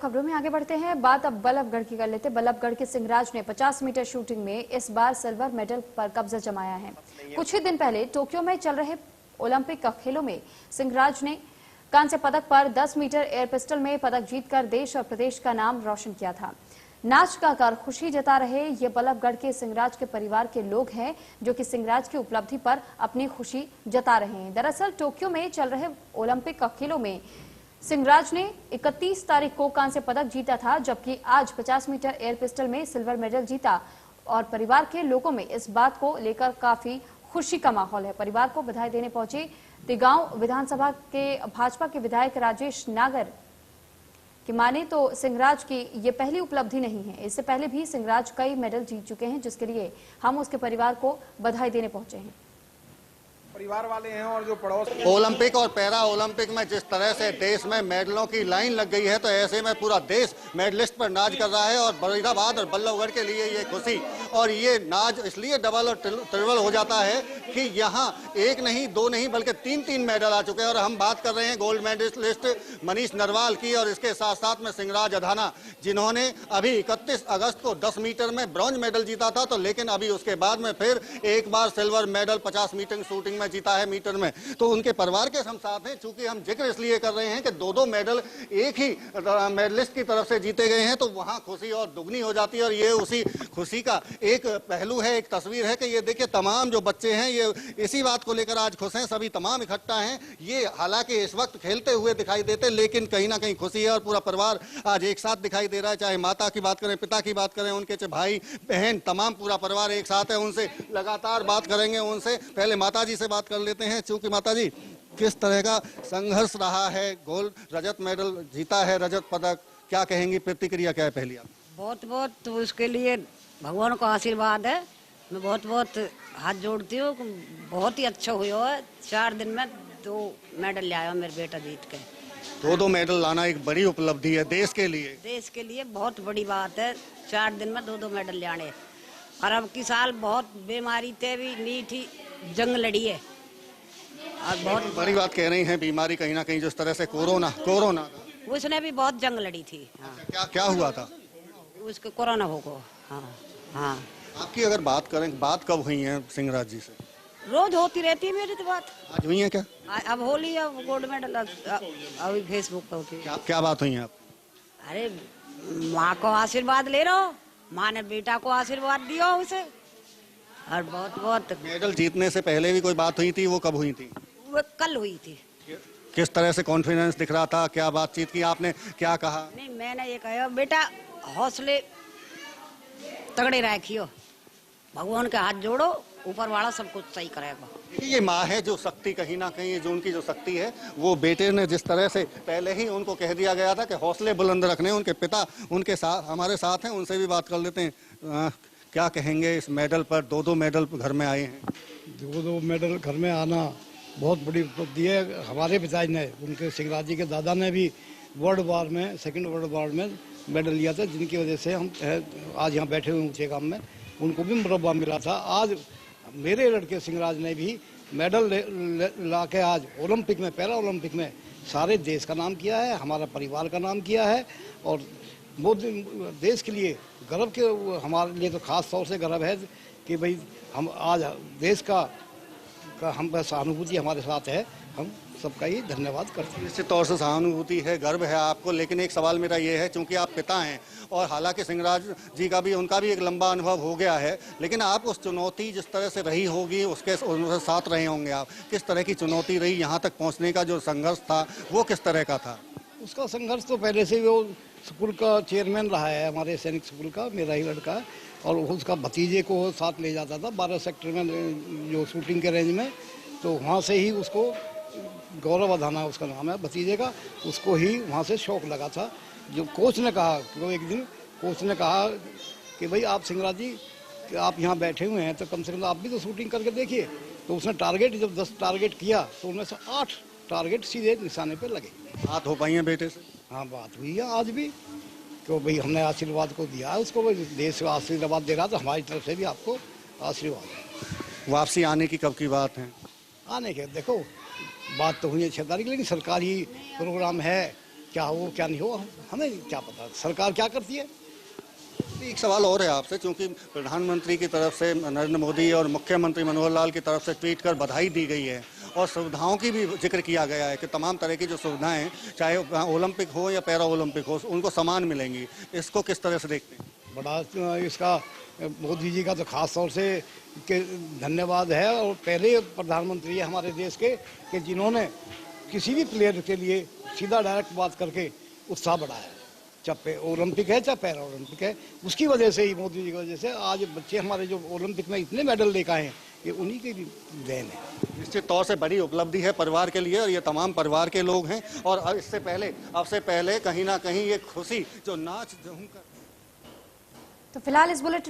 खबरों में आगे बढ़ते हैं। बात अब बल्लभगढ़ की कर लेते हैं। बल्लभगढ़ के सिंहराज ने 50 मीटर शूटिंग में इस बार सिल्वर मेडल पर कब्जा जमाया है। कुछ ही दिन पहले टोक्यो में चल रहे ओलंपिक खेलों में सिंहराज ने कांस्य पदक पर 10 मीटर एयर पिस्टल में पदक जीतकर देश और प्रदेश का नाम रोशन किया था। नाच गाकर खुशी जता रहे ये बल्लभगढ़ के सिंहराज के परिवार के लोग हैं, जो कि सिंहराज की उपलब्धि पर अपनी खुशी जता रहे हैं। दरअसल टोक्यो में चल रहे ओलंपिक खेलों में सिंहराज ने 31 तारीख को कांस्य पदक जीता था, जबकि आज 50 मीटर एयर पिस्टल में सिल्वर मेडल जीता और परिवार के लोगों में इस बात को लेकर काफी खुशी का माहौल है। परिवार को बधाई देने पहुंचे तिगांव विधानसभा के भाजपा के विधायक राजेश नागर की माने तो सिंहराज की ये पहली उपलब्धि नहीं है। इससे पहले भी सिंहराज कई मेडल जीत चुके हैं, जिसके लिए हम उसके परिवार को बधाई देने पहुंचे हैं। परिवार वाले हैं और जो पड़ोस ओलंपिक और पैरा ओलंपिक में जिस तरह से देश में मेडलों की लाइन लग गई है, तो ऐसे में पूरा देश मेडलिस्ट पर नाज कर रहा है। और फरीदाबाद और बल्लभगढ़ के लिए ये खुशी और ये नाज इसलिए डबल और ट्रिपल हो जाता है कि यहाँ एक नहीं दो नहीं बल्कि तीन मेडल आ चुके हैं। और हम बात कर रहे हैं गोल्ड मेडलिस्ट मनीष नरवाल की और इसके साथ साथ में सिंहराज अधाना, जिन्होंने अभी 31 अगस्त को 10 मीटर में ब्रॉन्ज मेडल जीता था, तो लेकिन अभी उसके बाद में फिर एक बार सिल्वर मेडल 50 मीटर शूटिंग में जीता है मीटर में। तो उनके परिवार के हम साथ हैं। चूंकि हम जिक्र इसलिए कर रहे हैं कि दो मेडल एक ही मेडलिस्ट की तरफ से जीते गए हैं, तो वहां खुशी और दुगनी हो जाती है। और ये उसी खुशी का एक पहलू है, एक तस्वीर है कि ये देखिए तमाम जो बच्चे हैं ये इसी बात को लेकर आज खुश हैं। सभी तमाम इकट्ठा हैं। ये हालांकि इस वक्त खेलते हुए दिखाई देते, लेकिन कहीं ना कहीं खुशी है और पूरा परिवार आज एक साथ दिखाई दे रहा है। चाहे माता की बात करें, पिता की बात करें, उनके भाई बहन, तमाम पूरा परिवार एक साथ है। उनसे लगातार बात करेंगे। उनसे पहले माता जी से बात कर लेते हैं। चूंकि माता जी, किस तरह का संघर्ष रहा है, गोल्ड रजत मेडल जीता है, रजत पदक, क्या कहेंगी, प्रतिक्रिया क्या है पहली आप? बहुत बहुत तो उसके लिए भगवान का आशीर्वाद है। मैं बहुत बहुत हाथ जोड़ती हूँ। बहुत ही अच्छा हुआ है। 4 दिन में 2 मेडल ले आया मेरे बेटा जीत के। 2 मेडल लाना एक बड़ी उपलब्धि है देश के लिए। देश के लिए बहुत बड़ी बात है। 4 दिन में 2 मेडल ले आने। और अब की साल बहुत बीमारी थे भी नहीं थी, जंग लड़ी है। और बहुत बड़ी बात कह रही हैं, बीमारी कहीं ना कहीं जिस तरह से कोरोना उसने भी बहुत जंग लड़ी थी। हाँ। क्या हुआ था उसको कोरोना हो गो। हाँ हाँ। आपकी अगर बात करें, बात कब हुई है सिंहराज जी से? रोज होती रहती है मेरी तो बात। आज हुई है क्या? अब होली, अब गोल्ड मेडल अभी फेसबुक पे होती है। क्या बात हुई है आप? अरे माँ को आशीर्वाद ले रहा, माँ ने बेटा को आशीर्वाद दिया उसे। और बहुत बहुत मेडल जीतने से पहले भी कोई बात हुई थी? वो कब हुई थी? वो कल हुई थी। किस तरह से कॉन्फिडेंस दिख रहा था? क्या बातचीत की आपने, क्या कहा? नहीं, मैंने ये कहा बेटा हौसले तगड़े रखियो, भगवान के हाथ जोड़ो, ऊपर वाला सब कुछ सही करेगा। ये माँ है जो शक्ति, कहीं ना कहीं जो उनकी जो शक्ति है, वो बेटे ने जिस तरह से पहले ही उनको कह दिया गया था कि हौसले बुलंद रखने। उनके पिता उनके साथ हमारे साथ हैं, उनसे भी बात कर लेते हैं। क्या कहेंगे इस मेडल पर? 2 मेडल घर में आए हैं। 2 मेडल घर में आना बहुत बड़ी उपलब्धि है। हमारे पिताजी ने, उनके सिंहराज जी के दादा ने भी वर्ल्ड वार में, 2nd वर्ल्ड वार में मेडल लिया था, जिनकी वजह से हम आज यहाँ बैठे हुए ऊंचे काम में। उनको भी मुरब्बा मिला था। आज मेरे लड़के सिंहराज ने भी मेडल ला के आज ओलंपिक में, पैरा ओलंपिक में सारे देश का नाम किया है, हमारा परिवार का नाम किया है। और वो देश के लिए गर्व के, हमारे लिए तो खास तौर से गर्व है कि भाई हम आज देश का हम सहानुभूति हमारे साथ है। हम सबका ही धन्यवाद करते हैं। निश्चित तौर से सहानुभूति है, गर्व है आपको। लेकिन एक सवाल मेरा ये है, चूंकि आप पिता हैं और हालांकि सिंहराज जी का भी, उनका भी एक लंबा अनुभव हो गया है, लेकिन आप उस चुनौती जिस तरह से रही होगी उसके साथ रहे होंगे आप, किस तरह की चुनौती रही? यहाँ तक पहुँचने का जो संघर्ष था वो किस तरह का था? उसका संघर्ष तो पहले से वो स्कूल का चेयरमैन रहा है, हमारे सैनिक स्कूल का, मेरा ही लड़का है। और उसका भतीजे को साथ ले जाता था 12 सेक्टर में, जो शूटिंग के रेंज में। तो वहाँ से ही उसको, गौरव अधाना उसका नाम है भतीजे का, उसको ही वहाँ से शौक लगा था। जो कोच ने कहा कि एक दिन कोच ने कहा कि भाई आप सिंहराज जी, कि आप यहाँ बैठे हुए हैं तो कम से कम आप भी तो शूटिंग करके देखिए। तो उसने टारगेट, जब 10 टारगेट किया तो उनमें से 8 टारगेट सीधे निशाने पर लगे। बात हो पाई है बेटे से? हाँ, बात हुई है आज भी। तो भाई हमने आशीर्वाद को दिया है उसको, देश का आशीर्वाद दे रहा, तो हमारी तरफ से भी आपको आशीर्वाद है। वापसी आने की कब की बात है? आने के देखो, बात तो हुई है 6 तारीख, लेकिन सरकारी प्रोग्राम है क्या हो क्या नहीं हो हमें क्या पता, सरकार क्या करती है। एक सवाल और है आपसे, क्योंकि प्रधानमंत्री की तरफ से नरेंद्र मोदी और मुख्यमंत्री मनोहर लाल की तरफ से ट्वीट कर बधाई दी गई है और सुविधाओं की भी जिक्र किया गया है कि तमाम तरह की जो सुविधाएं चाहे ओलंपिक हो या पैरा ओलंपिक हो उनको समान मिलेंगी। इसको किस तरह से देखते हैं? बड़ा इसका मोदी जी का तो खास तौर से धन्यवाद है, और पहले प्रधानमंत्री है हमारे देश के कि जिन्होंने किसी भी प्लेयर के लिए सीधा डायरेक्ट बात करके उत्साह बढ़ाया, चाहे ओलंपिक है चाहे पैरा ओलंपिक है। उसकी वजह से ही, मोदी जी की वजह से आज बच्चे हमारे जो ओलंपिक में इतने मेडल लेकर आए हैं, ये उन्हीं की देन है। निश्चित तौर से बड़ी उपलब्धि है परिवार के लिए और ये तमाम परिवार के लोग हैं। और इससे पहले आपसे पहले कहीं ना कहीं ये खुशी जो नाच झूम कर। तो फिलहाल इस बुलेटिन